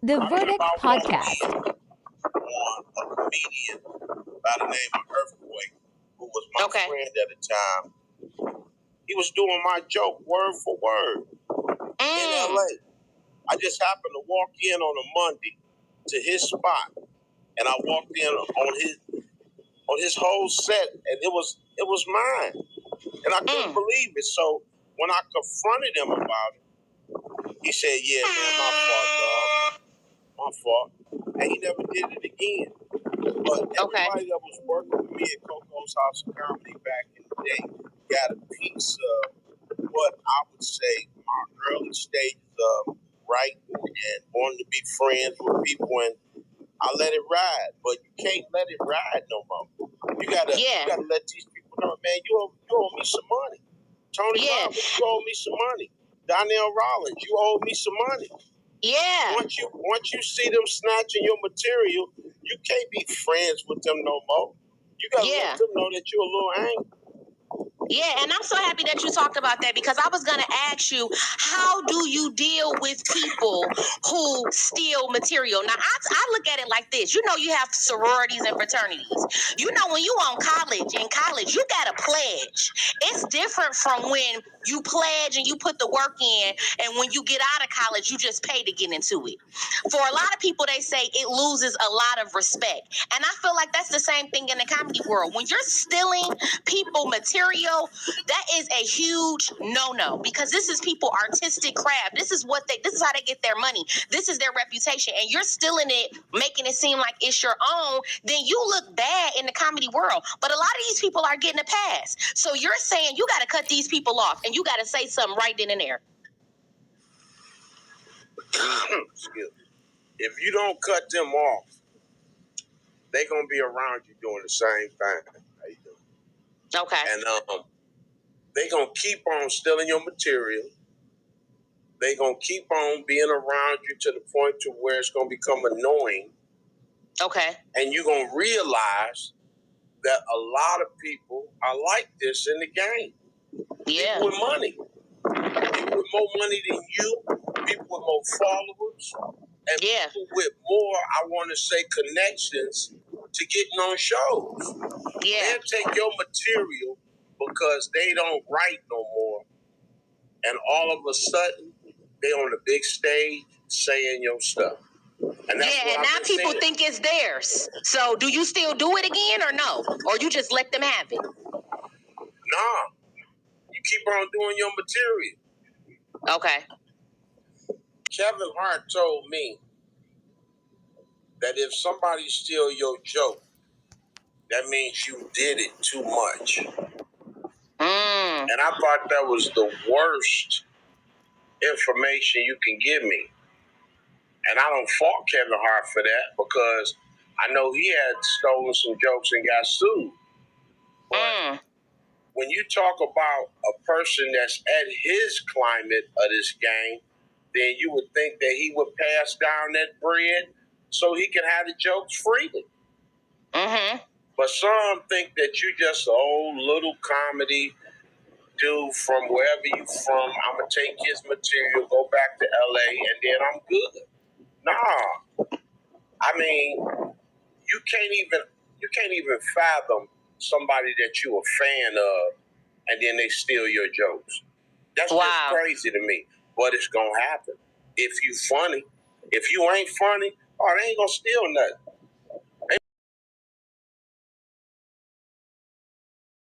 The Verdict about Podcast. on a comedian by the name of Earthquake, who was my friend at the time. He was doing my joke word for word in LA. I just happened to walk in on a Monday to his spot, and I walked in on his whole set, and it was mine, and I couldn't believe it. So when I confronted him about it, he said, "Yeah, man, my fault, dog. My fault." And he never did it again. But everybody that was working with me at Coco's House of Comedy back in the day got a piece of what I would say my early stages of writing and wanting to be friends with people, and I let it ride. But you can't let it ride no more. You gotta let these people know, man, you owe me some money. Tony Robbins, you owe me some money. Donnell Rollins, you owe me some money. Yeah. Once you see them snatching your material, you can't be friends with them no more. You gotta let them know that you're a little angry. Yeah, and I'm so happy that you talked about that, because I was going to ask you, how do you deal with people who steal material? Now, I look at it like this. You know, you have sororities and fraternities. You know, when you in college, you got to pledge. It's different from when you pledge and you put the work in, and when you get out of college, you just pay to get into it. For a lot of people, they say it loses a lot of respect. And I feel like that's the same thing in the comedy world. When you're stealing people material, that is a huge no-no, because this is people artistic craft. This is how they get their money. This is their reputation, and you're stealing it, making it seem like it's your own. Then you look bad in the comedy world. But a lot of these people are getting a pass. So you're saying you got to cut these people off, and you got to say something right then and there. If you don't cut them off, they're gonna be around you doing the same thing. How you doing? Okay. And they gonna keep on stealing your material. They gonna keep on being around you to the point to where it's gonna become annoying. Okay. And you're gonna realize that a lot of people are like this in the game. Yeah. People with money. People with more money than you. People with more followers. And people with more, I want to say, connections to getting on shows. Yeah. They'll take your material because they don't write no more. And all of a sudden, they on the big stage saying your stuff. And that's and now people think it's theirs. So do you still do it again or no? Or you just let them have it? Nah. You keep on doing your material. Okay. Kevin Hart told me that if somebody steal your joke, that means you did it too much. And I thought that was the worst information you can give me. And I don't fault Kevin Hart for that, because I know he had stolen some jokes and got sued. But when you talk about a person that's at his climate of this game, then you would think that he would pass down that bread so he can have the jokes freely. But some think that you just an old little comedy dude from wherever you from. I'm going to take his material, go back to LA, and then I'm good. Nah. I mean, you can't even fathom somebody that you a fan of and then they steal your jokes. That's just crazy to me. But it's going to happen. If you funny. If you ain't funny, they ain't going to steal nothing.